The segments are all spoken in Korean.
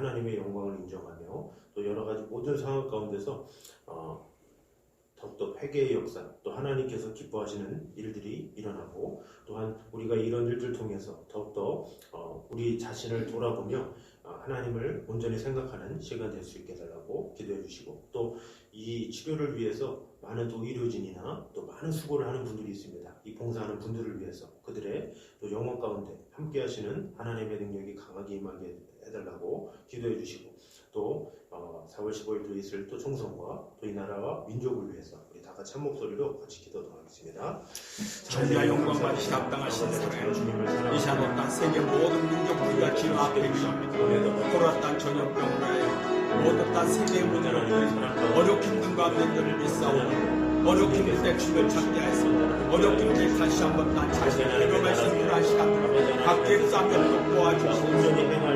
하나님의 영광을 인정하며 또 여러 가지 모든 상황 가운데서 더욱더 회개의 역사, 또 하나님께서 기뻐하시는 일들이 일어나고, 또한 우리가 이런 일들 통해서 더욱더 우리 자신을 돌아보며 하나님을 온전히 생각하는 시간 될 수 있게 해달라고 기도해 주시고, 또 이 치료를 위해서 많은 또 의료진이나 또 많은 수고를 하는 분들이 있습니다. 이 봉사하는 분들을 위해서 그들의 또 영혼 가운데 함께 하시는 하나님의 능력이 강하게 임하게 해달라고 기도해 주시고, 또 4월 15일도 있을 또 총선과 또 이 나라와 민족을 위해서 우리 다 같이 한 목소리로 같이 기도하도록 하겠습니다. 천지와 영광과 합당하신 사랑, 이 샤롯 땅 세계 모든 민족들과 기도 앞에 위합니다. 코로나 땅 전염병으로 하여 모든 땅 세계의 문제를 어렵게 힘든 가운데를 일싸우고 어렵게 힘들 때 주를 찾게 하여서 어렵게 힘들 때 다시 한번 난 자신의 해결할 수 있는 한 시간 각기의 싸움을 도와주시고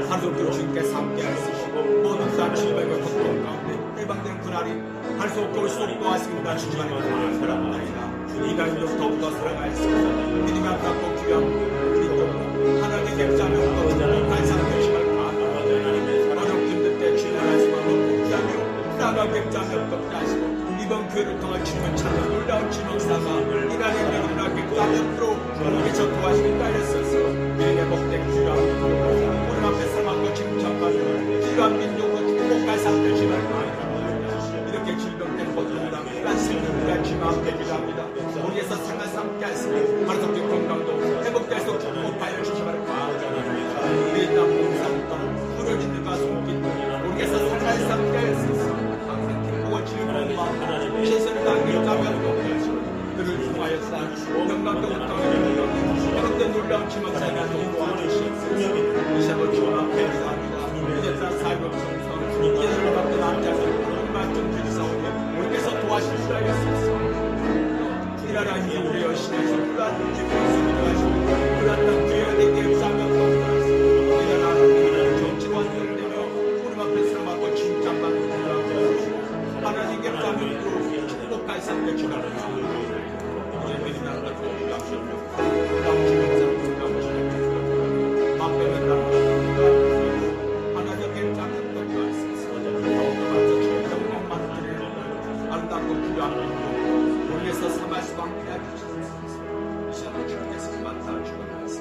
하루도 주님께서 함께 하시고 모든 땅 질병과 고통 가운데 해방된 그날이 할 수 없고 올 수 없고 하십니다. 주님 안에 사랑합니다. 이 가운데 더욱더 사랑할 수 있어 믿음이 안타고 귀한 그리고 하나님의 객자며 또 간상 되시길 바랍니다. 어렵게 힘들 때 주님 하시고 높게 땅과 객자며 또 하시고 이번 교회를 통한 주님을 찾는 놀라운 지명사가 이란의 명이나 객자면으로 우리에게 도와주길 따르소서. 미래의 복된 주여 우리 앞에 사랑하고 칭찬받는 귀한 민족과 축복할 상 되시길 바랍니다. 이렇게 질병된 모든 땅 생명과 주님께 기도합니다. 우리에서 상한 삶게 하시고 하루속히 건강도 회복될 수 없고 복하여 주시기 바랍니다. 우리의 땅 봉사부터 부러진 데가 숨긴 우리에서 상한 삶게 하시고 항상 기쁘고 즐거운 마음 최선을 다하게 가면 복하여 주시고 그를 통하여서 영광도 얻게 그때 놀라운 지망사가 도와주시옵소서. 이 시간을 주님 앞에 기도합니다. 이제 땅 살고 성성 기도를 받고 남자서 좀 드리사오니 우리께서 도와주시라 하였소서. 이 나라의 우리 여신에서 불안 기쁨을 하시고 불안 땅 귀하게 싸며 이 나라의 정치관들을 내며 우리 앞에 사랑하고 칭찬받는 자를 주시고 하나님께 싸며 축복할 삶을 주라는 이제 우리 나라가 좋은 값이고 남주면서 건강을 앞에는 나라가 하나님께 싸며 우리에서 삼할 수밖에 없는 시간을 주께서 만나주시옵소서.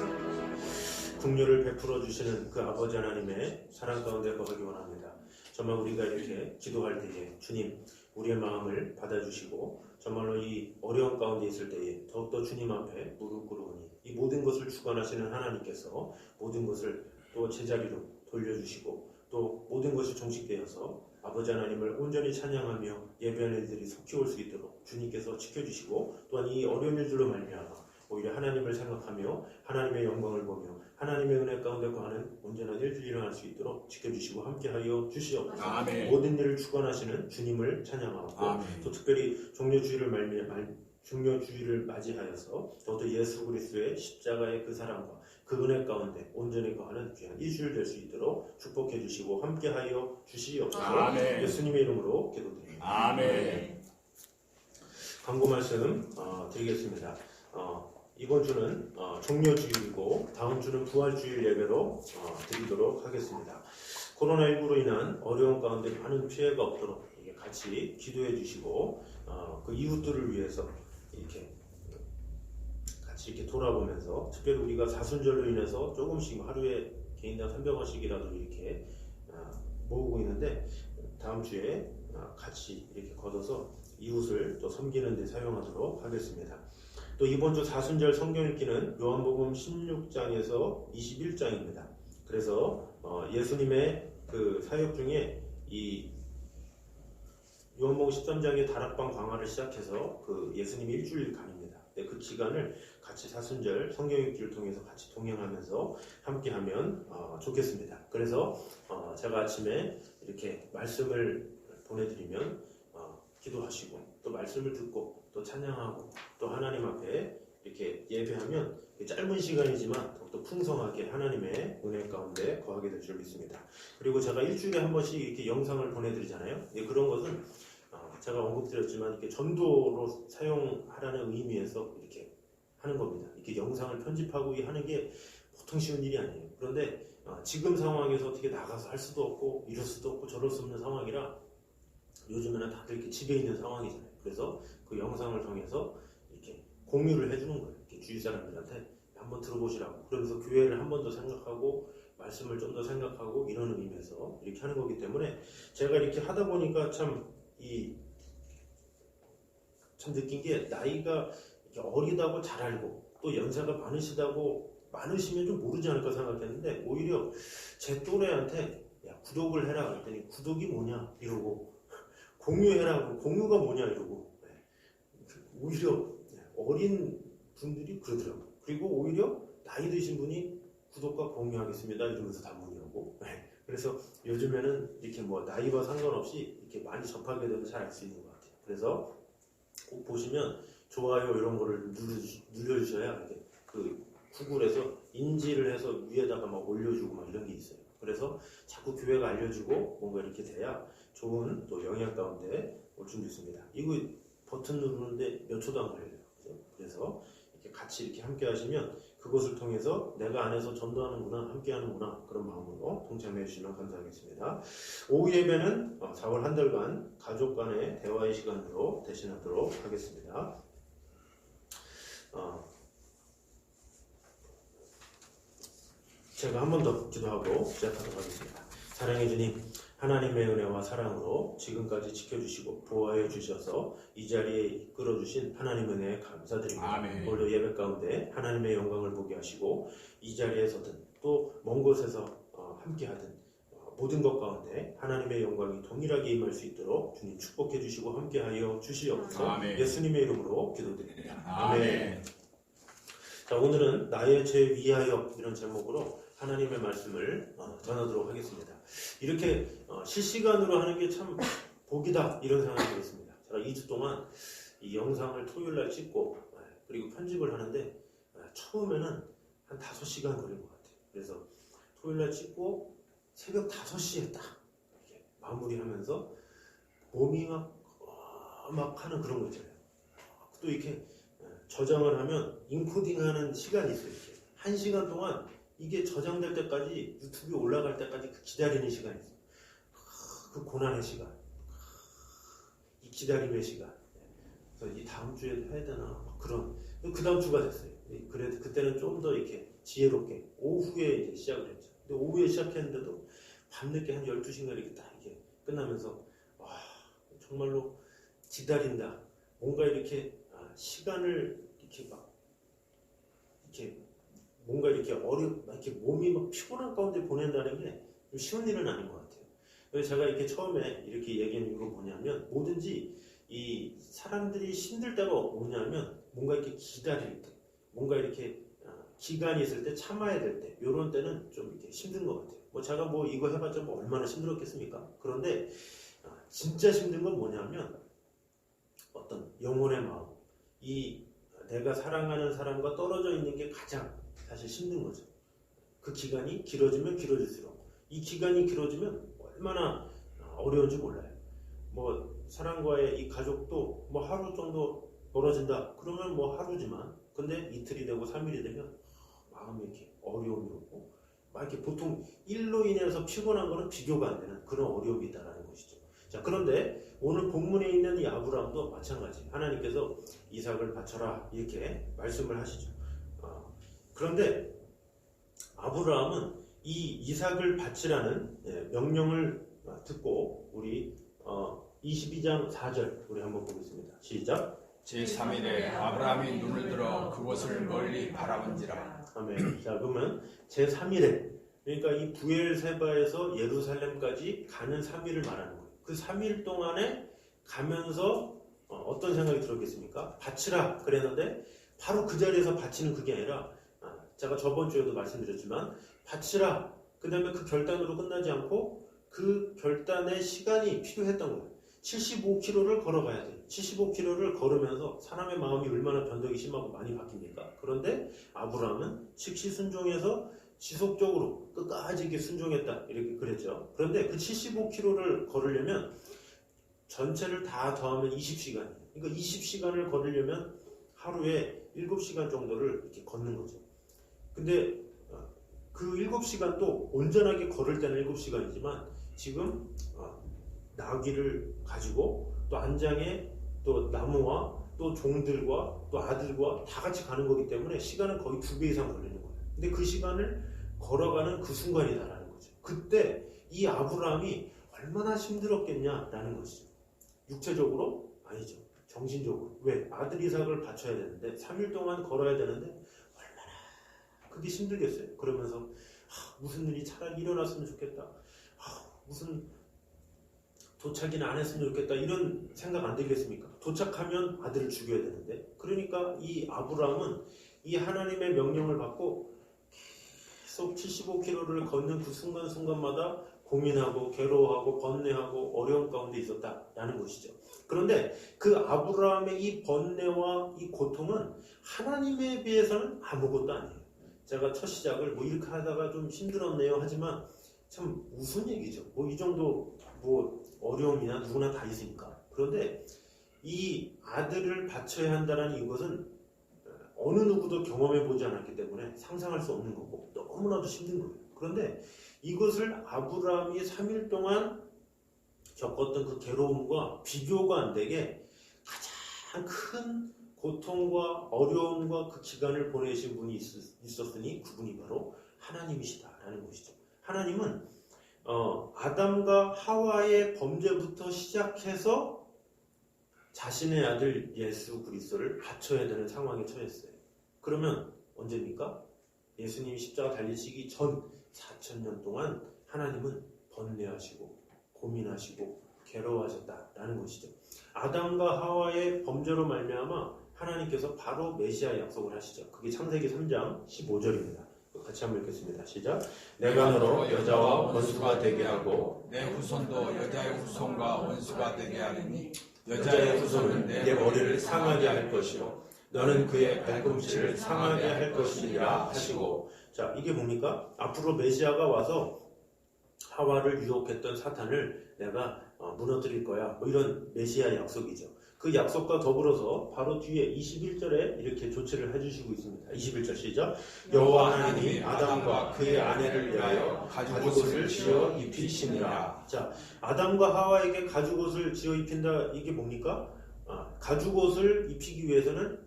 긍휼을 베풀어 주시는 그 아버지 하나님의 사랑 가운데 거하기 원합니다. 정말 우리가 이렇게 기도할 때에 주님 우리의 마음을 받아주시고 정말로 이 어려운 가운데 있을 때에 더욱더 주님 앞에 무릎 꿇으니 이 모든 것을 주관하시는 하나님께서 모든 것을 또 제자리로 돌려주시고 또 모든 것이 종식되어서 아버지 하나님을 온전히 찬양하며 예배하는 일들이 속히 올 수 있도록 주님께서 지켜주시고 또한 이 어려운 일들로 말미암아 오히려 하나님을 생각하며 하나님의 영광을 보며 하나님의 은혜 가운데 거하는 온전한 일들이 일어날 수 있도록 지켜주시고 함께하여 주시옵소서. 아멘. 모든 일을 주관하시는 주님을 찬양하고 아멘. 또 특별히 종료주의를 맞이하여서 더욱더 예수 그리스도의 십자가의 그 사랑과 그 은혜 가운데 온전히 거하는 귀한 이주일 될 수 있도록 축복해 주시고 함께하여 주시옵소서. 아멘. 예수님의 이름으로 기도드립니다. 아멘. 광고 말씀 드리겠습니다. 이번 주는 종료주일이고 다음 주는 부활주일 예배로 드리도록 하겠습니다. 코로나19로 인한 어려움 가운데 많은 피해가 없도록 같이 기도해 주시고 그 이웃들을 위해서 이렇게 같이 이렇게 돌아보면서 특별히 우리가 사순절로 인해서 조금씩 하루에 개인당 300원씩이라도 이렇게 모으고 있는데 다음 주에 같이 이렇게 걷어서 이웃을 또 섬기는 데 사용하도록 하겠습니다. 또 이번 주 사순절 성경 읽기는 요한복음 16장에서 21장입니다. 그래서 예수님의 그 사역 중에 이 요한복음 13장의 다락방 광화를 시작해서 그 예수님이 일주일간입니다. 그 기간을 같이 사순절 성경 읽기를 통해서 같이 동행하면서 함께하면 좋겠습니다. 그래서 제가 아침에 이렇게 말씀을 보내드리면 기도하시고 또 말씀을 듣고 또 찬양하고 또 하나님 앞에 이렇게 예배하면 짧은 시간이지만 더욱더 풍성하게 하나님의 은혜 가운데 거하게 될 줄 믿습니다. 그리고 제가 일주일에 한 번씩 이렇게 영상을 보내드리잖아요. 그런 것은 제가 언급드렸지만 이렇게 전도로 사용하라는 의미에서 이렇게 하는 겁니다. 이렇게 영상을 편집하고 하는 게 보통 쉬운 일이 아니에요. 그런데 지금 상황에서 어떻게 나가서 할 수도 없고 이럴 수도 없고 저럴 수 없는 상황이라 요즘에는 다들 이렇게 집에 있는 상황이잖아요. 그래서 그 영상을 통해서 이렇게 공유를 해주는 거예요. 이렇게 주위 사람들한테 한번 들어보시라고. 그러면서 교회를 한 번 더 생각하고 말씀을 좀 더 생각하고 이런 의미에서 이렇게 하는 거기 때문에 제가 이렇게 하다 보니까 참 느낀 게 나이가 이렇게 어리다고 잘 알고 또 연세가 많으시면 좀 모르지 않을까 생각했는데 오히려 제 또래한테 야, 구독을 해라 그랬더니 구독이 뭐냐 이러고 공유해라 그러고 공유가 뭐냐 이러고 오히려 어린 분들이 그러더라고요. 그리고 오히려 나이 드신 분이 구독과 공유하겠습니다 이러면서 단문이 오고 그래서 요즘에는 이렇게 뭐 나이와 상관없이 이렇게 많이 접하게 되면 잘 알 수 있는 것 같아요. 그래서 꼭 보시면 좋아요 이런 거를 눌러주셔야 이렇게 그 구글에서 인지를 해서 위에다가 막 올려주고 막 이런 게 있어요. 그래서 자꾸 교회가 알려주고 뭔가 이렇게 돼야 좋은 또 영향 가운데 올 수 있습니다. 이거 버튼 누르는데 몇 초도 안 걸려요. 그래서 이렇게 같이 이렇게 함께 하시면 그것을 통해서 내가 안에서 전도하는구나, 함께 하는구나 그런 마음으로 동참해 주시면 감사하겠습니다. 오후 예배는 4월 한 달간 가족 간의 대화의 시간으로 대신하도록 하겠습니다. 제가 한 번 더 기도하고 시작하도록 하겠습니다. 사랑해 주님, 하나님의 은혜와 사랑으로 지금까지 지켜주시고 보호해 주셔서 이 자리에 이끌어 주신 하나님 은혜에 감사드립니다. 아멘. 오늘도 예배 가운데 하나님의 영광을 보게 하시고 이 자리에서든 또 먼 곳에서 함께 하든 모든 것 가운데 하나님의 영광이 동일하게 임할 수 있도록 주님 축복해 주시고 함께 하여 주시옵소서. 아멘. 예수님의 이름으로 기도드립니다. 아멘. 자, 오늘은 나의 죄 위하여 이런 제목으로 하나님의 말씀을 전하도록 하겠습니다. 이렇게 실시간으로 하는 게 참 복이다 이런 생각이 들었습니다. 제가 2주 동안 이 영상을 토요일날 찍고 그리고 편집을 하는데 처음에는 한 5시간 걸린 것 같아요. 그래서 토요일날 찍고 새벽 5시에 딱 이렇게 마무리하면서 몸이 막 하는 그런 거 있잖아요. 또 이렇게 저장을 하면 인코딩하는 시간이 있어요. 이렇게 1시간 동안 이게 저장될 때까지 유튜브에 올라갈 때까지 그 기다리는 시간이 있어요. 그 고난의 시간, 이 기다림의 시간. 그래서 이 다음 주에 해야 되나 그런 그 다음 주가 됐어요. 그래도 그때는 좀 더 이렇게 지혜롭게 오후에 이제 시작을 했죠. 근데 오후에 시작했는데도 밤늦게 한 12시간 이렇게 딱 이렇게 끝나면서 와 정말로 기다린다. 뭔가 이렇게 시간을 이렇게 막 이렇게 뭔가 이렇게 이렇게 몸이 막 피곤한 가운데 보낸다는 게 좀 쉬운 일은 아닌 것 같아요. 그래서 제가 이렇게 처음에 이렇게 얘기하는 이유가 뭐냐면 뭐든지 이 사람들이 힘들 때가 뭐냐면 뭔가 이렇게 기다릴 때, 뭔가 이렇게 기간이 있을 때 참아야 될 때, 이런 때는 좀 이렇게 힘든 것 같아요. 뭐 제가 뭐 이거 해봤자 뭐 얼마나 힘들었겠습니까? 그런데 진짜 힘든 건 뭐냐면 어떤 영혼의 마음, 이 내가 사랑하는 사람과 떨어져 있는 게 가장 사실 힘든 거죠. 그 기간이 길어지면 길어질수록 이 기간이 길어지면 얼마나 어려운지 몰라요. 뭐 사람과의 이 가족도 뭐 하루 정도 멀어진다 그러면 뭐 하루지만 근데 이틀이 되고 3일이 되면 마음이 이렇게 어려움이 오고 막 이렇게 보통 일로 인해서 피곤한 거는 비교가 안 되는 그런 어려움이 있다는 것이죠. 자, 그런데 오늘 본문에 있는 이 아브라함도 마찬가지. 하나님께서 이삭을 바쳐라 이렇게 말씀을 하시죠. 그런데 아브라함은 이 이삭을 바치라는 명령을 듣고 우리 22장 4절 우리 한번 보겠습니다. 시작. 제3일에 아브라함이 눈을 들어 그곳을 멀리 바라본지라. 아멘. 자, 그러면 제3일에 그러니까 이 부엘세바에서 예루살렘까지 가는 3일을 말하는 거예요. 그 3일 동안에 가면서 어떤 생각이 들었겠습니까? 바치라 그랬는데 바로 그 자리에서 바치는 그게 아니라 제가 저번 주에도 말씀드렸지만 바치라 그 다음에 그 결단으로 끝나지 않고 그 결단의 시간이 필요했던 거예요. 75km를 걸어가야 돼요. 75km를 걸으면서 사람의 마음이 얼마나 변덕이 심하고 많이 바뀝니까? 그런데 아브라함은 즉시 순종해서 지속적으로 끝까지 이렇게 순종했다 이렇게 그랬죠. 그런데 그 75km를 걸으려면 전체를 다 더하면 20시간이에요. 그러니까 20시간을 걸으려면 하루에 7시간 정도를 이렇게 걷는 거죠. 근데 그 7시간도 온전하게 걸을 때는 7시간이지만 지금 나귀를 가지고 또 안장에 또 나무와 또 종들과 또 아들과 다 같이 가는 거기 때문에 시간은 거의 2배 이상 걸리는 거예요. 근데 그 시간을 걸어가는 그 순간이다라는 거죠. 그때 이 아브라함이 얼마나 힘들었겠냐라는 것이죠. 육체적으로? 아니죠. 정신적으로. 왜? 아들 이삭을 바쳐야 되는데 3일 동안 걸어야 되는데 얼마나 그게 힘들겠어요. 그러면서 무슨 일이 차라리 일어났으면 좋겠다. 무슨 도착이나 안 했으면 좋겠다. 이런 생각 안 들겠습니까? 도착하면 아들을 죽여야 되는데. 그러니까 이 아브라함은 이 하나님의 명령을 받고 계속 75km를 걷는 그 순간순간마다 고민하고 괴로워하고 번뇌하고 어려움 가운데 있었다라는 것이죠. 그런데 그 아브라함의 이 번뇌와 이 고통은 하나님에 비해서는 아무것도 아니에요. 제가 첫 시작을 뭐 이렇게 하다가 좀 힘들었네요 하지만 참 무슨 얘기죠. 뭐 이 정도 뭐 어려움이나 누구나 다 있으니까. 그런데 이 아들을 바쳐야 한다는 이것은 어느 누구도 경험해 보지 않았기 때문에 상상할 수 없는 거고 너무나도 힘든 거예요. 그런데 이것을 아브라함이 3일 동안 겪었던 그 괴로움과 비교가 안 되게 가장 큰 고통과 어려움과 그 기간을 보내신 분이 있었으니 그분이 바로 하나님이시다라는 것이죠. 하나님은 아담과 하와의 범죄부터 시작해서 자신의 아들 예수 그리스도를 바쳐야 되는 상황에 처했어요. 그러면 언제입니까? 예수님이 십자가 달리시기 전 4,000년 동안 하나님은 번뇌하시고 고민하시고 괴로워하셨다라는 것이죠. 아담과 하와의 범죄로 말미암아 하나님께서 바로 메시아 약속을 하시죠. 그게 창세기 3장 15절입니다. 같이 한번 읽겠습니다. 시작. 내가 너로 여자와 원수가 되게 하고 내 후손도 여자의 후손과 원수가 되게 하리니 여자의 후손은 내 머리를 상하게 할 것이요 너는 그의 발꿈치를 상하게 할 것이니라 하시고. 자, 이게 뭡니까? 앞으로 메시아가 와서 하와를 유혹했던 사탄을 내가 무너뜨릴 거야. 뭐 이런 메시아 약속이죠. 그 약속과 더불어서 바로 뒤에 21절에 이렇게 조치를 해주시고 있습니다. 21절 시작. 여호와 하나님이 아담과 그의 아내를 위하여 가죽옷을 지어 입히시니라. 자, 아담과 하와에게 가죽옷을 지어 입힌다. 이게 뭡니까? 가죽옷을 입히기 위해서는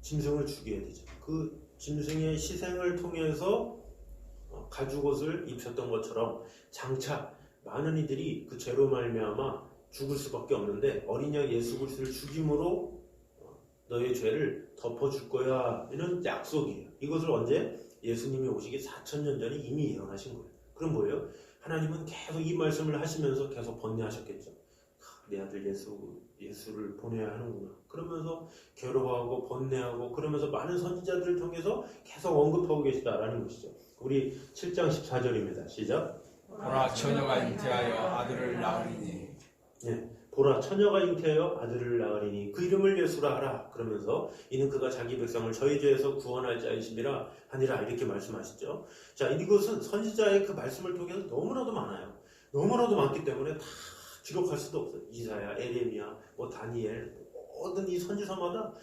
짐승을 죽여야 되죠. 그 짐승의 희생을 통해서 가죽옷을 입혔던 것처럼 장차 많은 이들이 그 죄로 말미암아 죽을 수밖에 없는데 어린 양 예수 그리스도를 죽임으로 너의 죄를 덮어줄 거야. 이런 약속이에요. 이것을 언제? 예수님이 오시기 4,000년 전에 이미 예언하신 거예요. 그럼 뭐예요? 하나님은 계속 이 말씀을 하시면서 계속 번뇌하셨겠죠. 내 아들 예수를 보내야 하는구나. 그러면서 괴로워하고 번뇌하고 그러면서 많은 선지자들을 통해서 계속 언급하고 계시다라는 것이죠. 우리 7장 14절입니다. 시작. 보라 처녀가 잉태하여 아들을 낳으리니. 네, 보라 처녀가 잉태하여 아들을 낳으리니 그 이름을 예수라 하라. 그러면서 이는 그가 자기 백성을 저희 죄에서 구원할 자이심이라 하니라. 이렇게 말씀하시죠. 자, 이것은 선지자의 그 말씀을 통해서 너무나도 많아요. 너무나도 많기 때문에 다 기록할 수도 없어요. 이사야, 에레미야, 뭐 다니엘, 모든 이 선지서마다 다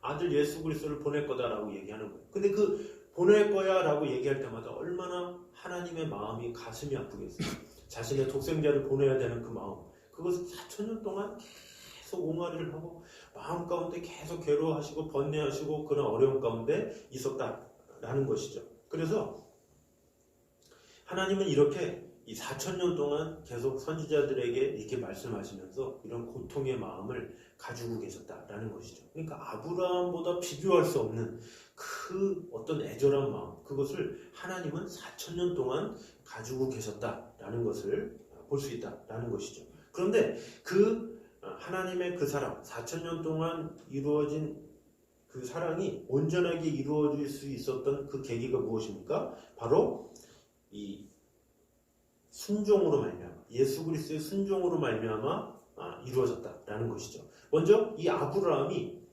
아들 예수 그리스도를 보낼 거다라고 얘기하는 거예요. 근데 그 보낼 거야라고 얘기할 때마다 얼마나 하나님의 마음이 가슴이 아프겠어요. 자신의 독생자를 보내야 되는 그 마음. 그것을 4,000년 동안 계속 옹알이를 하고 마음 가운데 계속 괴로워하시고 번뇌하시고 그런 어려움 가운데 있었다라는 것이죠. 그래서 하나님은 이렇게 이 4,000년 동안 계속 선지자들에게 이렇게 말씀하시면서 이런 고통의 마음을 가지고 계셨다라는 것이죠. 그러니까 아브라함보다 비교할 수 없는 그 어떤 애절한 마음, 그것을 하나님은 4,000년 동안 가지고 계셨다라는 것을 볼 수 있다라는 것이죠. 그런데 그 하나님의 그 사랑, 4,000년 동안 이루어진 그 사랑이 온전하게 이루어질 수 있었던 그 계기가 무엇입니까? 바로 이 순종으로 말미암아, 예수 그리스도의 순종으로 말미암아 이루어졌다라는 것이죠. 먼저 이 아브라함이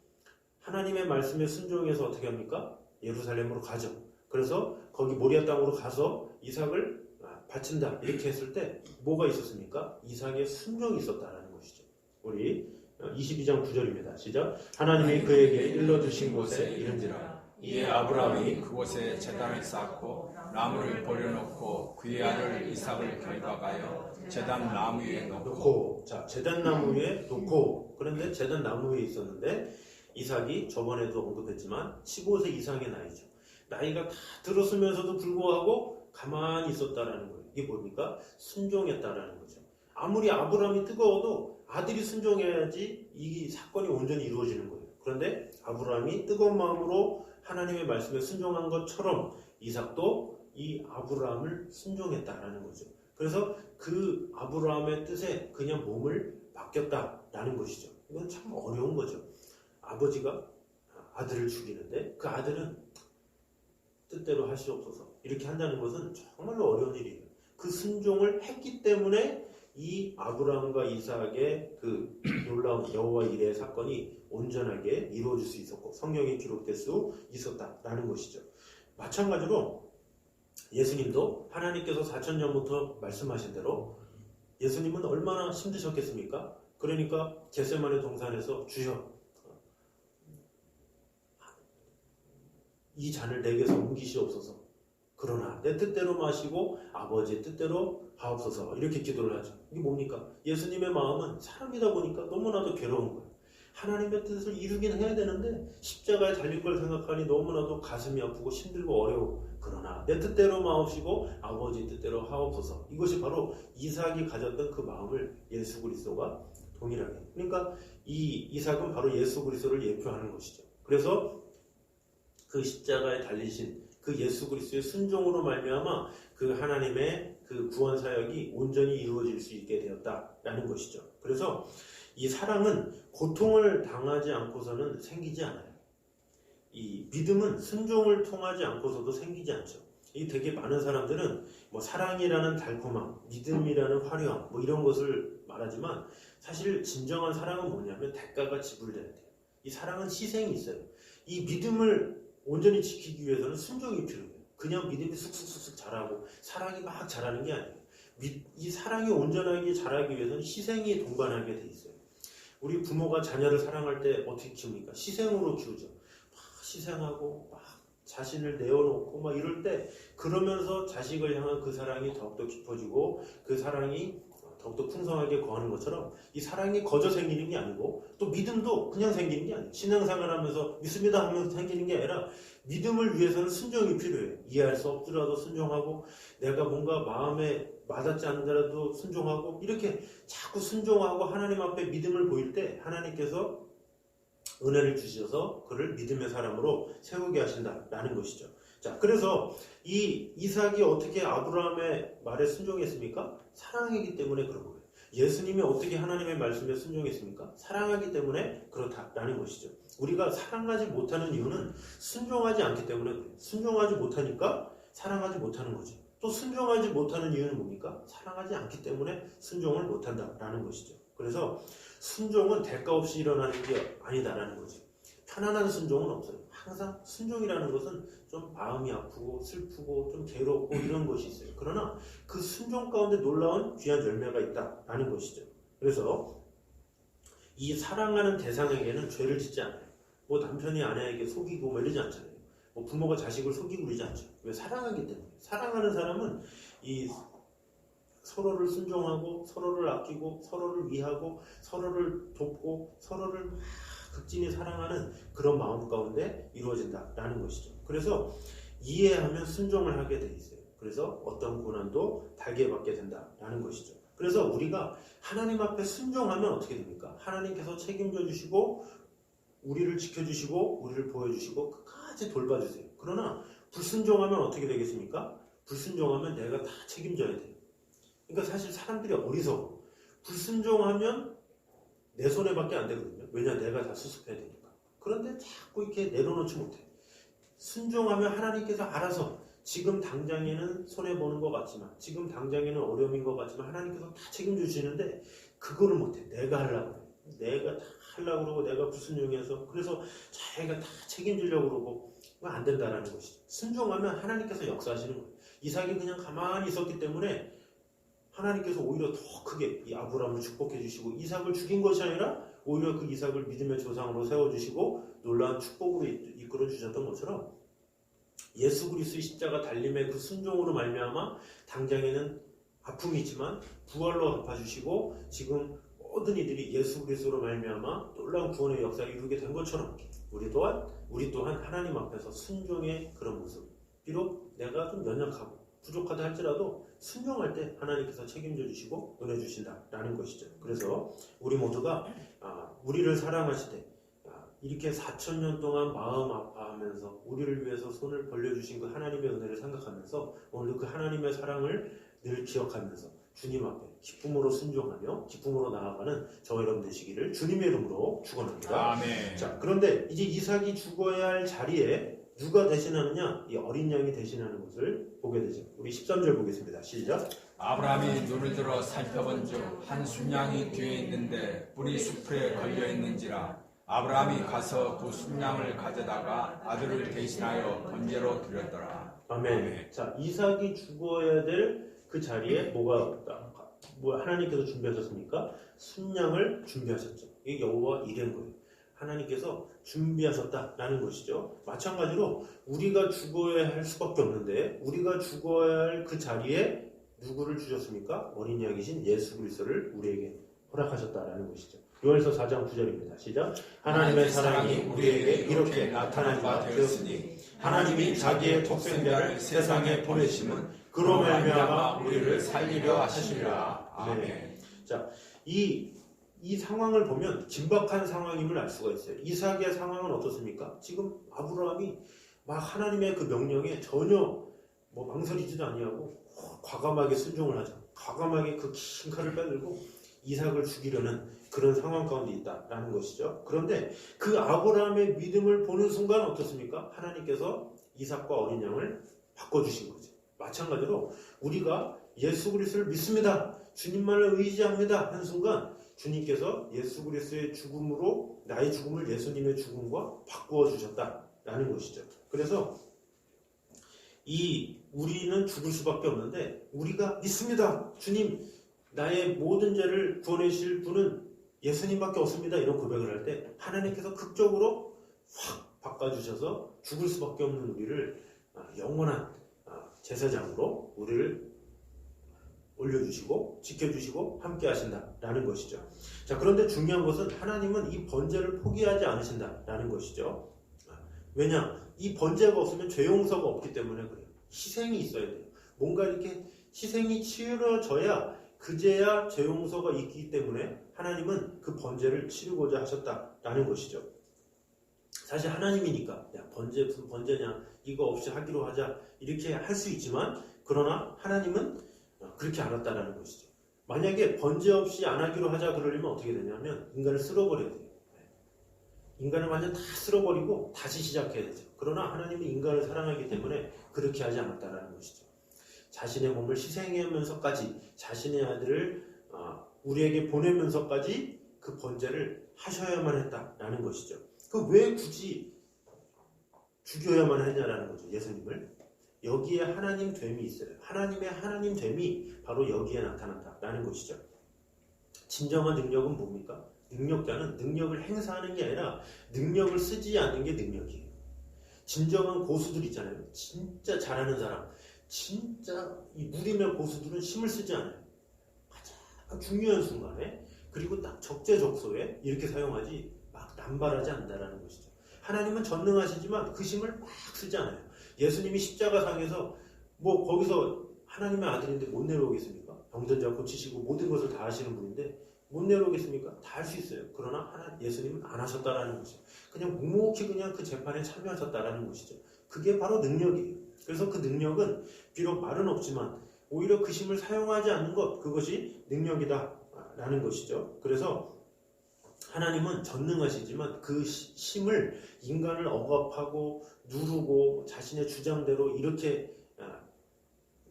하나님의 말씀에 순종해서 어떻게 합니까? 예루살렘으로 가죠. 그래서 거기 모리아 땅으로 가서 이삭을 바친다 이렇게 했을 때 뭐가 있었습니까? 이삭의 순종이 있었다라는 것이죠. 우리 22장 9절입니다. 시작. 하나님이 그에게 일러주신 곳에 이른지라. 이에 아브라함이 그곳에 제단을 쌓고 나무를 버려놓고 그의 아들 이삭을 결박하여 제단 나무 위에 놓고, 자, 제단 나무 위에 놓고, 그런데 제단 나무 위에 있었는데 이삭이 저번에도 언급했지만 15세 이상의 나이죠. 나이가 다 들었으면서도 불구하고 가만히 있었다라는 거예요. 이게 뭡니까? 순종했다라는 거죠. 아무리 아브라함이 뜨거워도 아들이 순종해야지 이 사건이 온전히 이루어지는 거예요. 그런데 아브라함이 뜨거운 마음으로 하나님의 말씀에 순종한 것처럼 이삭도 이 아브라함을 순종했다라는 거죠. 그래서 그 아브라함의 뜻에 그냥 몸을 맡겼다라는 것이죠. 이건 참 어려운 거죠. 아버지가 아들을 죽이는데 그 아들은 뜻대로 하시옵소서 이렇게 한다는 것은 정말로 어려운 일이에요. 그 순종을 했기 때문에 이 아브라함과 이삭의 그 놀라운 여호와 일의 사건이 온전하게 이루어질 수 있었고 성경에 기록될 수 있었다라는 것이죠. 마찬가지로 예수님도 하나님께서 4000년부터 말씀하신 대로 예수님은 얼마나 힘드셨겠습니까? 그러니까 겟세마네 동산에서 주여 이 잔을 내게서 옮기시옵소서. 그러나 내 뜻대로 마시고 아버지의 뜻대로 하옵소서. 이렇게 기도를 하죠. 이게 뭡니까? 예수님의 마음은 사람이다 보니까 너무나도 괴로운 거예요. 하나님의 뜻을 이루긴 해야 되는데 십자가에 달릴 걸 생각하니 너무나도 가슴이 아프고 힘들고 어려워. 그러나 내 뜻대로 마옵시고 아버지의 뜻대로 하옵소서. 이것이 바로 이삭이 가졌던 그 마음을 예수 그리스도가 동일하게. 그러니까 이 이삭은 바로 예수 그리스도를 예표하는 것이죠. 그래서 그 십자가에 달리신 그 예수 그리스도의 순종으로 말미암아 그 하나님의 그 구원 사역이 온전히 이루어질 수 있게 되었다라는 것이죠. 그래서 이 사랑은 고통을 당하지 않고서는 생기지 않아요. 이 믿음은 순종을 통하지 않고서도 생기지 않죠. 이 되게 많은 사람들은 뭐 사랑이라는 달콤함, 믿음이라는 화려함 뭐 이런 것을 말하지만 사실 진정한 사랑은 뭐냐면 대가가 지불돼야 돼요. 이 사랑은 희생이 있어요. 이 믿음을 온전히 지키기 위해서는 순종이 필요해요. 그냥 믿음이 쑥쑥쑥 자라고 사랑이 막 자라는 게 아니에요. 이 사랑이 온전하게 자라기 위해서는 희생이 동반하게 돼 있어요. 우리 부모가 자녀를 사랑할 때 어떻게 키웁니까? 희생으로 키우죠. 막 희생하고 막 자신을 내어놓고 막 이럴 때 그러면서 자식을 향한 그 사랑이 더욱더 깊어지고 그 사랑이 더욱더 풍성하게 거하는 것처럼 이 사랑이 거저 생기는 게 아니고 또 믿음도 그냥 생기는 게 아니에요. 신앙생활 하면서 믿습니다 하면서 생기는 게 아니라 믿음을 위해서는 순종이 필요해요. 이해할 수 없더라도 순종하고 내가 뭔가 마음에 와닿지 않더라도 순종하고 이렇게 자꾸 순종하고 하나님 앞에 믿음을 보일 때 하나님께서 은혜를 주셔서 그를 믿음의 사람으로 세우게 하신다라는 것이죠. 자, 그래서 이 이삭이 어떻게 아브라함의 말에 순종했습니까? 사랑이기 때문에 그런 거예요. 예수님이 어떻게 하나님의 말씀에 순종했습니까? 사랑하기 때문에 그렇다라는 것이죠. 우리가 사랑하지 못하는 이유는 순종하지 않기 때문에 그래요. 순종하지 못하니까 사랑하지 못하는 거죠. 또 순종하지 못하는 이유는 뭡니까? 사랑하지 않기 때문에 순종을 못한다라는 것이죠. 그래서 순종은 대가 없이 일어나는 게 아니다라는 거죠. 편안한 순종은 없어요. 항상 순종이라는 것은 좀 마음이 아프고 슬프고 좀 괴롭고 이런 것이 있어요. 그러나 그 순종 가운데 놀라운 귀한 열매가 있다라는 것이죠. 그래서 이 사랑하는 대상에게는 죄를 짓지 않아요. 뭐 남편이 아내에게 속이고 뭐 이러지 않잖아요. 뭐 부모가 자식을 속이고 그러지 않죠. 왜? 사랑하기 때문에. 사랑하는 사람은 이 서로를 순종하고 서로를 아끼고 서로를 위하고 서로를 돕고 서로를 막 극진히 사랑하는 그런 마음 가운데 이루어진다라는 것이죠. 그래서 이해하면 순종을 하게 돼 있어요. 그래서 어떤 고난도 달게 받게 된다라는 것이죠. 그래서 우리가 하나님 앞에 순종하면 어떻게 됩니까? 하나님께서 책임져 주시고 우리를 지켜주시고 우리를 보여주시고 끝까지 돌봐주세요. 그러나 불순종하면 어떻게 되겠습니까? 불순종하면 내가 다 책임져야 돼요. 그러니까 사실 사람들이 어리석어. 불순종하면 내 손해밖에 안 되거든요. 왜냐? 내가 다 수습해야 되니까. 그런데 자꾸 이렇게 내려놓지 못해. 순종하면 하나님께서 알아서 지금 당장에는 손해보는 것 같지만 지금 당장에는 어려움인 것 같지만 하나님께서 다 책임져 주시는데 그거를 못해. 내가 하려고 해. 내가 다 하려고 그러고 내가 불순종해서 그래서 자기가 다 책임지려고 그러고 그건 안 된다라는 것이죠. 순종하면 하나님께서 역사하시는 거예요. 이삭이 그냥 가만히 있었기 때문에 하나님께서 오히려 더 크게 이 아브라함을 축복해 주시고 이삭을 죽인 것이 아니라 오히려 그 이삭을 믿음의 조상으로 세워주시고 놀라운 축복으로 이끌어 주셨던 것처럼 예수 그리스도의 십자가 달림의 그 순종으로 말미암아 당장에는 아픔이 있지만 부활로 갚아주시고 지금 모든 이들이 예수 그리스도로 말미암아 놀라운 구원의 역사를 이루게 된 것처럼 우리 또한 하나님 앞에서 순종의 그런 모습, 비록 내가 좀 연약하고 부족하다 할지라도 순종할 때 하나님께서 책임져 주시고 은혜 주신다라는 것이죠. 그래서 우리 모두가 우리를 사랑하시되 이렇게 4,000년 동안 마음 아파하면서 우리를 위해서 손을 벌려주신 그 하나님의 은혜를 생각하면서 오늘 그 하나님의 사랑을 늘 기억하면서 주님 앞에 기쁨으로 순종하며 기쁨으로 나아가는 저와 여러분 되시기를 주님의 이름으로 축원합니다. 아멘. 자, 그런데 이제 이삭이 죽어야 할 자리에 누가 대신하느냐? 이 어린 양이 대신하는 것을 보게 되죠. 우리 13절 보겠습니다. 시작. 아브라함이 눈을 들어 살펴본 즉 한 순양이 뒤에 있는데 뿔이 수풀에 걸려 있는지라 아브라함이 가서 그 순양을 가져다가 아들을 대신하여 번제로 드렸더라. 아멘. 자, 이삭이 죽어야 될 그 자리에 뭐가 하나님께서 준비하셨습니까? 순양을 준비하셨죠. 이게 여호와 이레인 거예요. 하나님께서 준비하셨다라는 것이죠. 마찬가지로 우리가 죽어야 할 수밖에 없는데 우리가 죽어야 할 그 자리에 누구를 주셨습니까? 어린 양이신 예수 그리스도를 우리에게 허락하셨다라는 것이죠. 요한일서 4장 9절입니다. 시작. 하나님의 사랑이 우리에게 이렇게 나타난 바 되었으니 하나님이 자기의 독생자를 세상에 보내심은 그로 말미암아 우리를 살리려 하시리라. 아멘. 자, 이 상황을 보면 긴박한 상황임을 알 수가 있어요. 이삭의 상황은 어떻습니까? 지금 아브라함이 막 하나님의 그 명령에 전혀 망설이지도 아니하고 과감하게 순종을 하죠. 과감하게 그 긴 칼을 빼들고 이삭을 죽이려는 그런 상황 가운데 있다라는 것이죠. 그런데 그 아브라함의 믿음을 보는 순간 어떻습니까? 하나님께서 이삭과 어린 양을 바꿔주신 거죠. 마찬가지로 우리가 예수 그리스도를 믿습니다. 주님만을 의지합니다. 한 순간 주님께서 예수 그리스도의 죽음으로 나의 죽음을 예수님의 죽음과 바꾸어 주셨다라는 것이죠. 그래서 우리는 죽을 수밖에 없는데 우리가 믿습니다. 주님, 나의 모든 죄를 구원해 주실 분은 예수님밖에 없습니다. 이런 고백을 할 때 하나님께서 극적으로 확 바꿔주셔서 죽을 수밖에 없는 우리를 영원한 제사장으로 우리를 올려주시고 지켜주시고 함께 하신다라는 것이죠. 자, 그런데 중요한 것은 하나님은 이 번제를 포기하지 않으신다라는 것이죠. 왜냐? 이 번제가 없으면 죄 용서가 없기 때문에 그래요. 희생이 있어야 돼요. 뭔가 이렇게 희생이 치러져야 그제야 죄 용서가 있기 때문에 하나님은 그 번제를 치르고자 하셨다라는 것이죠. 사실 하나님이니까 야, 번제 무슨 번제냐, 이거 없이 하기로 하자, 이렇게 할 수 있지만 그러나 하나님은 그렇게 안 했다라는 것이죠. 만약에 번제 없이 안 하기로 하자 그러려면 어떻게 되냐면 인간을 쓸어버려야 돼요. 인간을 완전 다 쓸어버리고 다시 시작해야 되죠. 그러나 하나님은 인간을 사랑하기 때문에 그렇게 하지 않았다라는 것이죠. 자신의 몸을 희생하면서까지 자신의 아들을 우리에게 보내면서까지 그 번제를 하셔야만 했다라는 것이죠. 그 왜 굳이 죽여야만 했냐라는 거죠. 예수님을. 여기에 하나님 됨이 있어요. 하나님의 하나님 됨이 바로 여기에 나타난다라는 것이죠. 진정한 능력은 뭡니까? 능력자는 능력을 행사하는 게 아니라 능력을 쓰지 않는 게 능력이에요. 진정한 고수들 있잖아요. 진짜 잘하는 사람, 진짜 이 무림의 고수들은 힘을 쓰지 않아요. 가장 중요한 순간에, 그리고 딱 적재적소에 이렇게 사용하지 막 남발하지 않는다라는 것이죠. 하나님은 전능하시지만 그 힘을 막 쓰지 않아요. 예수님이 십자가상에서 거기서 하나님의 아들인데 못 내려오겠습니까? 병든 자 고치시고 모든 것을 다 하시는 분인데 못 내려오겠습니까? 다 할 수 있어요. 그러나 예수님은 안 하셨다라는 것이죠. 그냥 묵묵히 그냥 그 재판에 참여하셨다라는 것이죠. 그게 바로 능력이에요. 그래서 그 능력은 비록 말은 없지만 오히려 그 힘을 사용하지 않는 것, 그것이 능력이다라는 것이죠. 그래서 하나님은 전능하시지만 그 힘을 인간을 억압하고 누르고 자신의 주장대로 이렇게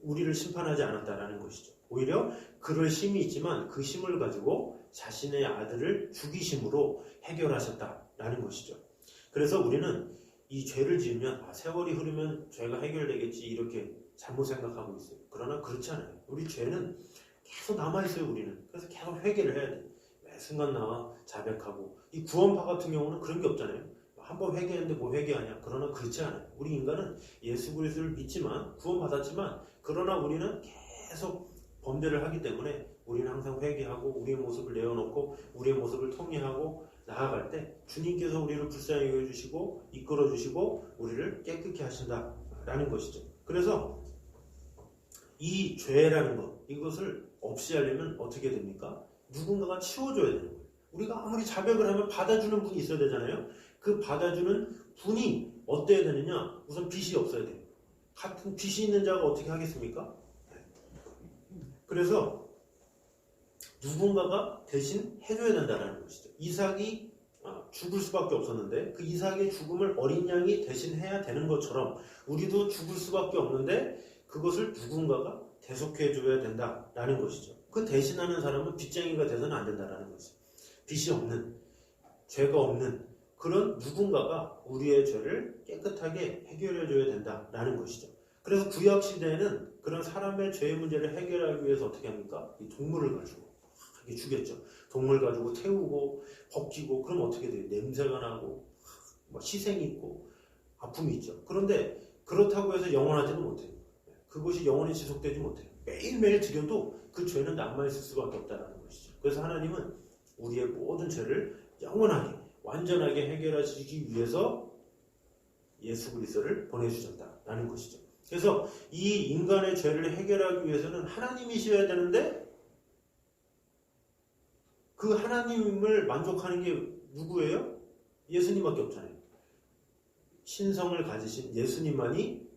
우리를 심판하지 않았다라는 것이죠. 오히려 그럴 힘이 있지만 그 힘을 가지고 자신의 아들을 죽이심으로 해결하셨다라는 것이죠. 그래서 우리는 이 죄를 지으면 세월이 흐르면 죄가 해결되겠지 이렇게 잘못 생각하고 있어요. 그러나 그렇지 않아요. 우리 죄는 계속 남아있어요. 우리는. 그래서 계속 회개를 해야 돼요. 매 순간 나와 자백하고, 이 구원파 같은 경우는 그런 게 없잖아요. 한번 회개했는데 뭐 회개하냐? 그러나 그렇지 않아요. 우리 인간은 예수 그리스도를 믿지만 구원받았지만 그러나 우리는 계속 범죄를 하기 때문에 우리는 항상 회개하고 우리의 모습을 내어놓고 우리의 모습을 통회하고 나아갈 때 주님께서 우리를 불쌍히 여겨주시고 이끌어주시고 우리를 깨끗게 하신다라는 것이죠. 그래서 이 죄라는 것, 이것을 없이 하려면 어떻게 됩니까? 누군가가 치워줘야 되는 거예요. 우리가 아무리 자백을 하면 받아주는 분이 있어야 되잖아요. 그 받아주는 분이 어때야 되느냐? 우선 빚이 없어야 돼요. 같은 빚이 있는 자가 어떻게 하겠습니까? 그래서 누군가가 대신 해줘야 된다는 것이죠. 이삭이 죽을 수밖에 없었는데 그 이삭의 죽음을 어린 양이 대신 해야 되는 것처럼 우리도 죽을 수밖에 없는데 그것을 누군가가 대속해줘야 된다라는 것이죠. 그 대신하는 사람은 빚쟁이가 돼서는 안 된다라는 것이죠. 빚이 없는, 죄가 없는 그런 누군가가 우리의 죄를 깨끗하게 해결해줘야 된다라는 것이죠. 그래서 구약 시대에는 그런 사람의 죄의 문제를 해결하기 위해서 어떻게 합니까? 이 동물을 가지고 죽였죠. 동물 가지고 태우고 벗기고 그럼 어떻게 돼요? 냄새가 나고 희생이 있고 아픔이 있죠. 그런데 그렇다고 해서 영원하지는 못해요. 그것이 영원히 지속되지 못해요. 매일매일 드려도 그 죄는 남아있을 수밖에 없다는 것이죠. 그래서 하나님은 우리의 모든 죄를 영원하게 완전하게 해결하시기 위해서 예수 그리스도를 보내주셨다라는 것이죠. 그래서 이 인간의 죄를 해결하기 위해서는 하나님이셔야 되는데 그 하나님을 만족하는 게 누구예요? 예수님밖에 없잖아요. 신성을 가지신 예수님만이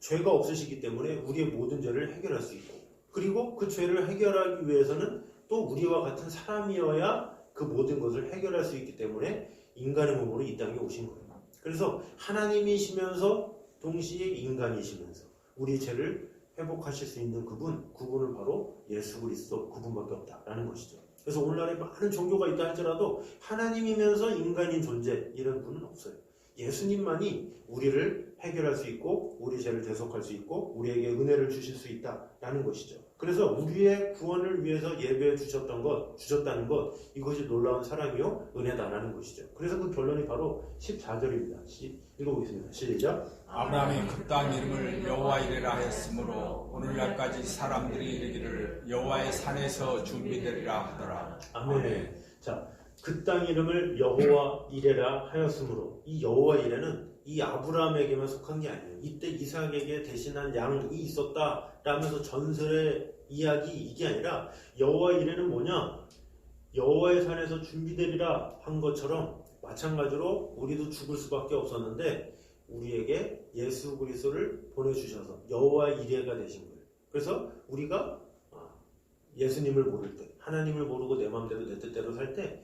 죄가 없으시기 때문에 우리의 모든 죄를 해결할 수 있고 그리고 그 죄를 해결하기 위해서는 또 우리와 같은 사람이어야 그 모든 것을 해결할 수 있기 때문에 인간의 몸으로 이 땅에 오신 거예요. 그래서 하나님이시면서 동시에 인간이시면서 우리 죄를 회복하실 수 있는 그분은 바로 예수 그리스도 그분밖에 없다라는 것이죠. 그래서 오늘날에 많은 종교가 있다 할지라도 하나님이면서 인간인 존재 이런 분은 없어요. 예수님만이 우리를 해결할 수 있고 우리 죄를 대속할 수 있고 우리에게 은혜를 주실 수 있다라는 것이죠. 그래서 우리의 구원을 위해서 예배해 주셨다는 것 이것이 놀라운 사랑이요 은혜다라는 것이죠. 그래서 그 결론이 바로 14절입니다. 읽어보겠습니다. 시작. 아브라함이 그 땅 이름을 여호와 이레라 하였으므로 오늘날까지 사람들이 이르기를 여호와의 산에서 준비되리라 하더라. 아멘. 자, 그 땅 이름을 여호와 이레라 하였으므로 이 여호와 이레는 이 아브라함에게만 속한 게 아니에요. 이때 이삭에게 대신한 양이 있었다라면서 전설의 이야기 이게 아니라 여호와 이레는 뭐냐? 여호와의 산에서 준비되리라 한 것처럼 마찬가지로 우리도 죽을 수밖에 없었는데 우리에게 예수 그리스도를 보내주셔서 여호와 이레가 되신 거예요. 그래서 우리가 예수님을 모를 때 하나님을 모르고 내 마음대로 내 뜻대로 살 때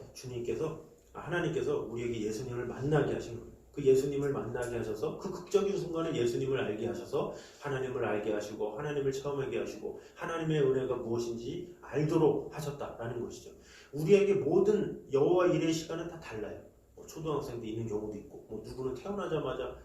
하나님께서 우리에게 예수님을 만나게 하신 거예요. 그 예수님을 만나게 하셔서 그 극적인 순간에 예수님을 알게 하셔서 하나님을 알게 하시고 하나님을 체험하게 하시고 하나님의 은혜가 무엇인지 알도록 하셨다라는 것이죠. 우리에게 모든 여호와 이레의 시간은 다 달라요. 초등학생 때 있는 경우도 있고 누구는 태어나자마자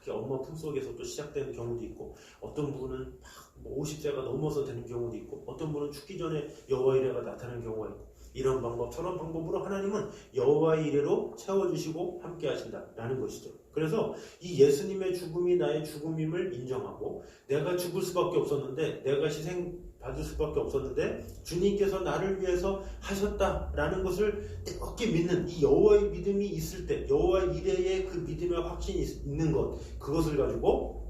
엄마 품속에서 또 시작되는 경우도 있고 어떤 분은 50세가 넘어서 되는 경우도 있고 어떤 분은 죽기 전에 여호와 이레가 나타나는 경우가 있고 이런 방법 저런 방법으로 하나님은 여호와 이레로 채워주시고 함께 하신다라는 것이죠. 그래서 이 예수님의 죽음이 나의 죽음임을 인정하고 내가 죽을 수밖에 없었는데 내가 희생받을 수밖에 없었는데 주님께서 나를 위해서 하셨다라는 것을 뜨겁게 믿는 이 여호와의 믿음이 있을 때 여호와 이레의 그 믿음의 확신이 있는 것 그것을 가지고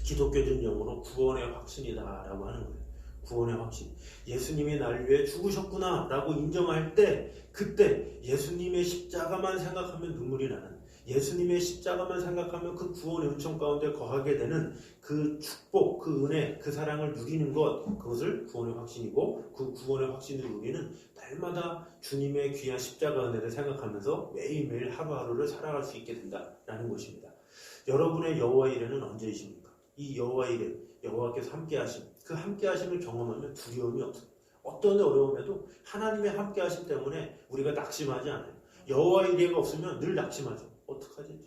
기독교적 용어로 구원의 확신이다라고 하는 거예요. 구원의 확신. 예수님이 나를 위해 죽으셨구나 라고 인정할 때 그때 예수님의 십자가만 생각하면 눈물이 나는 예수님의 십자가만 생각하면 그 구원의 은총 가운데 거하게 되는 그 축복, 그 은혜, 그 사랑을 누리는 것 그것을 구원의 확신이고 그 구원의 확신을 누리는 날마다 주님의 귀한 십자가 은혜를 생각하면서 매일매일 하루하루를 살아갈 수 있게 된다라는 것입니다. 여러분의 여호와 이레는 언제이십니까? 이 여호와 이레, 여호와께서 함께하심, 그 함께하심을 경험하면 두려움이 없어요. 어떤 어려움에도 하나님의 함께하심 때문에 우리가 낙심하지 않아요. 여호와 이레가 없으면 늘 낙심하죠. 어떡하지?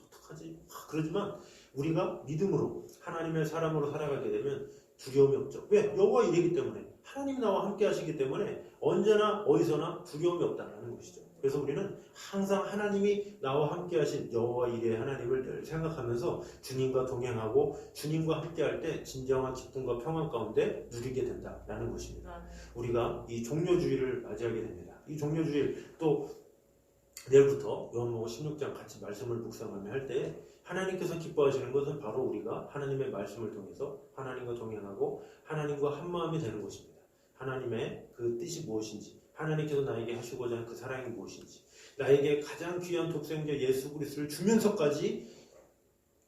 그러지만 우리가 믿음으로 하나님의 사람으로 살아가게 되면 두려움이 없죠. 왜? 여호와 이래기 때문에, 하나님 나와 함께 하시기 때문에 언제나 어디서나 두려움이 없다는 것이죠. 그래서 우리는 항상 하나님이 나와 함께 하신 여호와 이레 하나님을 늘 생각하면서 주님과 동행하고 주님과 함께 할 때 진정한 기쁨과 평안 가운데 누리게 된다라는 것입니다. 우리가 이 종료주일을 맞이하게 됩니다. 이 종료주일, 또 내일부터 요한복음 16장 같이 말씀을 묵상하며 할 때 하나님께서 기뻐하시는 것은 바로 우리가 하나님의 말씀을 통해서 하나님과 동행하고 하나님과 한마음이 되는 것입니다. 하나님의 그 뜻이 무엇인지, 하나님께서 나에게 하시고자 하는 그 사랑이 무엇인지, 나에게 가장 귀한 독생자 예수 그리스도를 주면서까지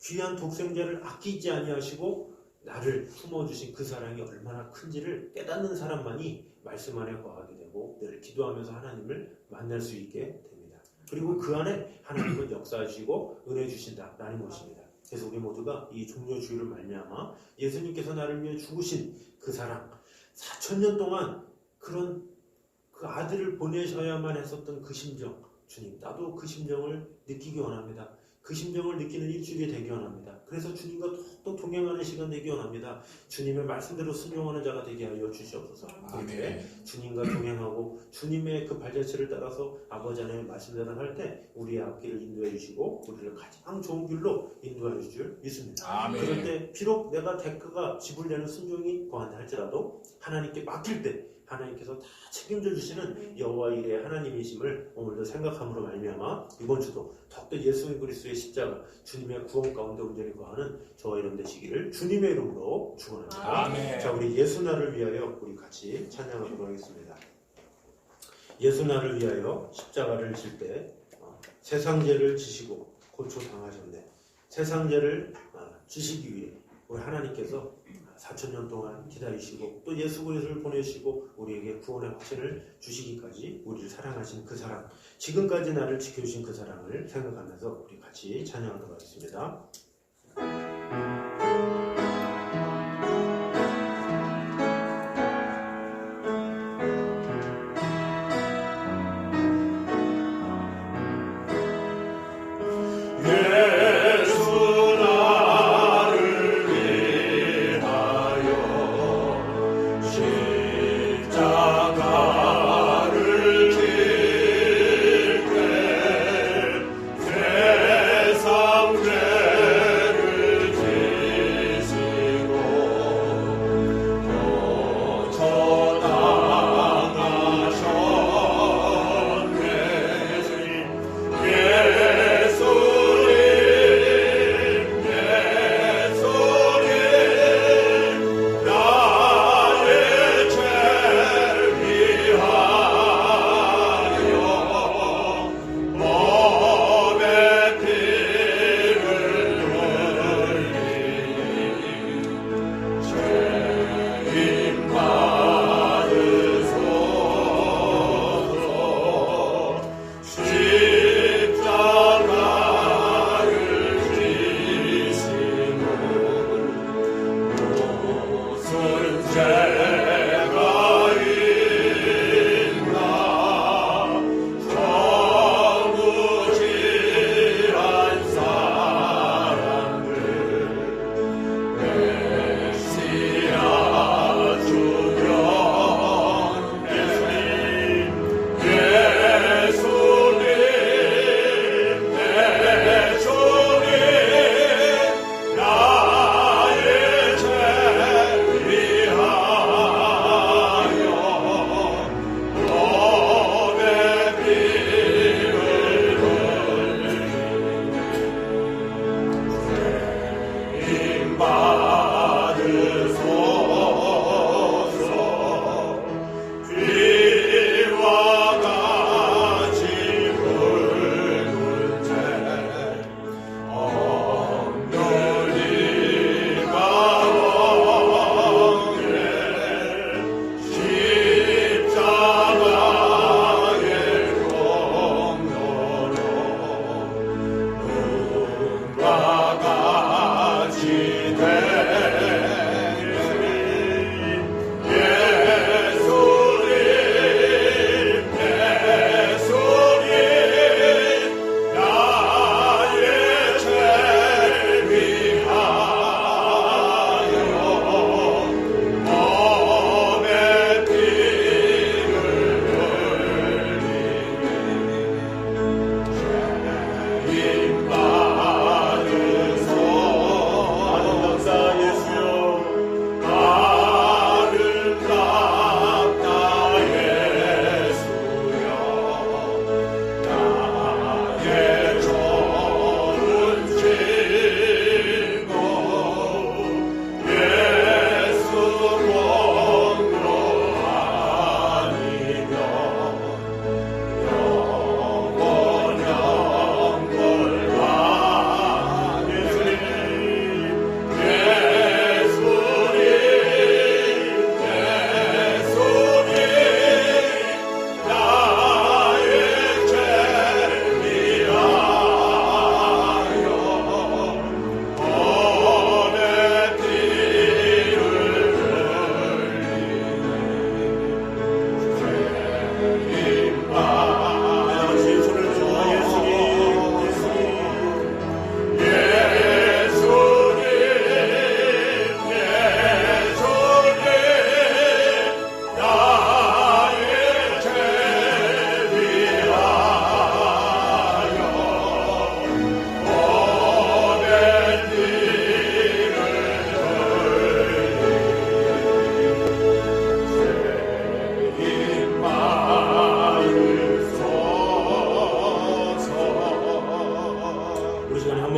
귀한 독생자를 아끼지 아니하시고 나를 품어주신 그 사랑이 얼마나 큰지를 깨닫는 사람만이 말씀 안에 거하게 되고 늘 기도하면서 하나님을 만날 수 있게 됩니다. 그리고 그 안에 하나님은 역사하시고 은혜 주신다라는 것입니다. 그래서 우리 모두가 이 종료주의를 말미암아 예수님께서 나를 위해 죽으신 그 사랑, 4,000년 동안 그런 그 아들을 보내셔야만 했었던 그 심정, 주님, 나도 그 심정을 느끼기 원합니다. 그 심정을 느끼는 일주일이 되기 원합니다. 그래서 주님과 또 동행하는 시간 되기 원합니다. 주님의 말씀대로 순종하는 자가 되게 하여 주시옵소서. 그렇게 주님과 동행하고 주님의 그 발자취를 따라서 아버지 하나님의 말씀대로 할 때 우리의 앞길을 인도해 주시고 우리를 가장 좋은 길로 인도해 주실 줄 믿습니다. 아멘. 그럴 때 비록 내가 대가가 지불되는 순종이 거한다 할지라도 하나님께 맡길 때 하나님께서 다 책임져 주시는 여호와 이레 하나님이심을 오늘도 생각함으로 말미암아 이번 주도 더욱더 예수 그리스도의 십자가, 주님의 구원 가운데 온전히 거하는 저와 여러분 되시기를 주님의 이름으로 축원합니다. 아멘. 자, 우리 예수나를 위하여 우리 같이 찬양하도록 하겠습니다. 예수나를 위하여 십자가를 질 때 세상 죄를 지시고 고초 당하셨네. 세상 죄를 지시기 위해 우리 하나님께서 4,000년 동안 기다리시고 또 예수 그리스도를 보내시고 우리에게 구원의 확신을 주시기까지 우리를 사랑하신 그 사랑, 지금까지 나를 지켜주신 그 사랑을 생각하면서 우리 같이 찬양하도록 하겠습니다. 세상 죄를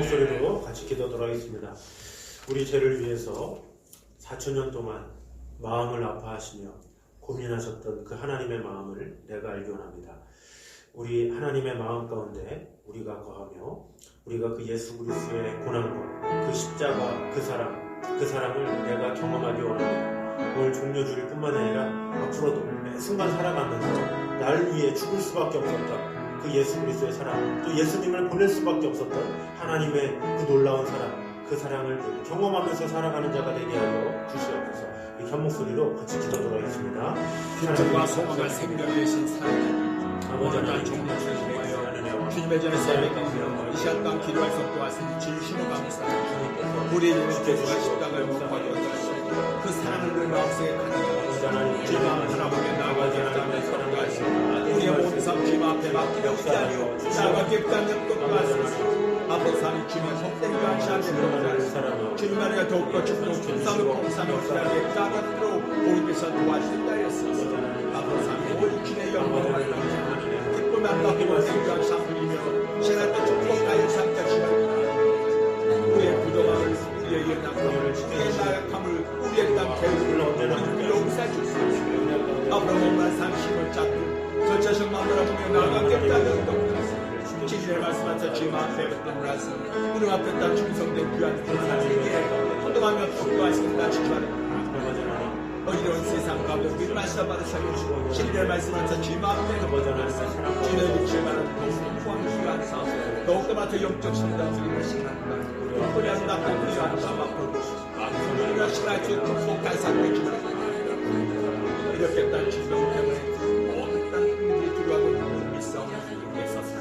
목소리로 같이 기도하도록 하겠습니다. 우리 죄를 위해서 4,000년 동안 마음을 아파하시며 고민하셨던 그 하나님의 마음을 내가 알기 원합니다. 우리 하나님의 마음 가운데 우리가 거하며 우리가 그 예수 그리스도의 고난과 그 십자가 그 사랑을 내가 경험하기 원합니다. 오늘 종료주일 뿐만 아니라 앞으로도 매 순간 살아가면서 나를 위해 죽을 수밖에 없었던 그 예수 그리스도의 사랑, 또 예수님을 보낼 수밖에 없었던 하나님의 그 놀라운 사랑, 그 사랑을 경험하면서 살아가는 자가 되게 하여 주시옵소서. 이 한 목소리로 같이 기도하도록 하겠습니다. 빛과 소망과 생명의 신 사랑하니 아버지 하나님, 종료주일하여 주님의 전에 세례가며 이 시간 땅 기도할 수 없고 하시니 진심으로 감사합니다. 우리를 지켜주시고 십자가를 못 받아주시고 그 사랑을 늘 마음속에 가지고 주님 하나님께 나아가자는 사랑을 하시고 우리의 모든 삶 주님 앞에 맡기려 기다려 나아가게 기다려 것도 하시고 앞으로 삶이 주님의 속된 감시하게 들어가자 주님 안에 더욱더 죽고 충성을 공산을 기다리게 따르도록 우리께서 도와주신다 했습니다. 앞으로 삶이 오직 주님의 영광을 받으며 기쁨 안 받고 생각 삼으며 신앙과 축복하여 삼가시라. 우리의 부도함을 우리의 연약함을 우리의 나약함을 우리의 땅 개울을 우리 용서해 주시옵소서. 앞으로 몸만 상심을 잡고 저자식 마음으로 보며 나아가겠다는 것입니다. 진리의 말씀하셔 주님 앞에 뵙다물어서 우리 앞에 다 충성된 귀한 사람에게 헌동하며 축복하시겠다 주시바랍니다. 어지러운 세상 가운데 우리를 말씀하러 살려주시고 진리의 말씀하셔 주님 앞에 뵙다물어서 주님의 빛을 바라는 동시에 포함시가 안사 더욱더 마저 영적 성장 우리를 시간한다. 우리 안 닦고 우리 안 잡아보고 우리가 시간할 수 축복한 삶을 주시바랍니다. 이렇게 딸 주님 때문에 모든 땅 국민들이 두려워하고 있는 믿사오는 주님께서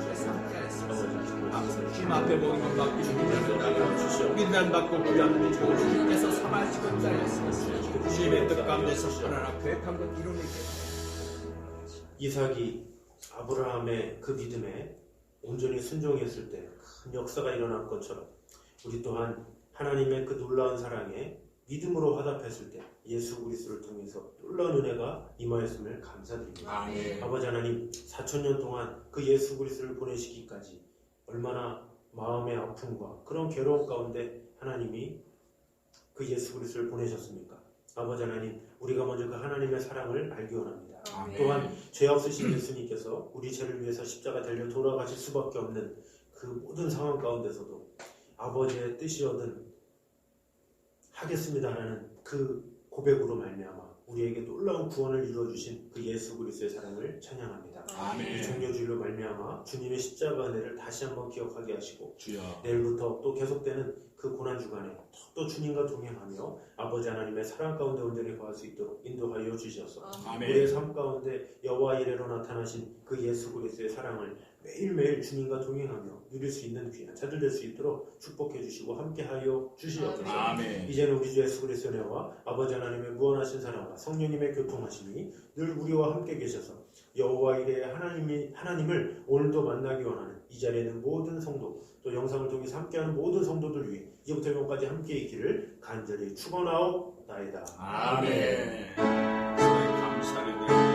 주님 앞에 모든 것 맡기는 민난 받고 귀한 주고 주님께서 삼하시는 자였습니다. 주님의 뜻 가운데서 하나님 계획한 것 이루게 이삭이 아브라함의 그 믿음에 온전히 순종했을 때 큰 역사가 일어난 것처럼 우리 또한 하나님의 그 놀라운 사랑에 믿음으로 화답했을 때 예수 그리스도를 통해서 놀라운 은혜가 임하였음을 감사드립니다. 아버지 하나님 4,000년 동안 그 예수 그리스도를 보내시기까지 얼마나 마음의 아픔과 그런 괴로움 가운데 하나님이 그 예수 그리스도를 보내셨습니까? 아버지 하나님 우리가 먼저 그 하나님의 사랑을 알기 원합니다. 또한 죄 없으신 예수님께서 우리 죄를 위해서 십자가 달려 돌아가실 수밖에 없는 그 모든 상황 가운데서도 아버지의 뜻이거든 하겠습니다라는 그 고백으로 말미암아 우리에게 놀라운 구원을 이루어주신 그 예수 그리스도의 사랑을 찬양합니다. 이 종료주일로 말미암아 주님의 십자가 은혜를 다시 한번 기억하게 하시고 주여. 내일부터 또 계속되는 그 고난주간에 또 주님과 동행하며 아버지 하나님의 사랑 가운데 온전히 거할 수 있도록 인도하여 주시옵소서. 우리의 삶 가운데 여호와 이레로 나타나신 그 예수 그리스도의 사랑을 매일매일 주님과 동행하며 누릴 수 있는 귀한 자들 될 수 있도록 축복해 주시고 함께하여 주시옵소서. 이제는 우리 주 예수 그리스도의 은혜와 아버지 하나님의 무한하신 사랑과 성령님의 교통하심이 늘 우리와 함께 계셔서 여호와 이레의 하나님을 오늘도 만나기 원하는 이 자리에 있는 모든 성도 또 영상을 통해서 함께하는 모든 성도들 위해 이제부터 영원까지 함께 있기를 간절히 축원하옵나이다. 아멘. 감사드립니다.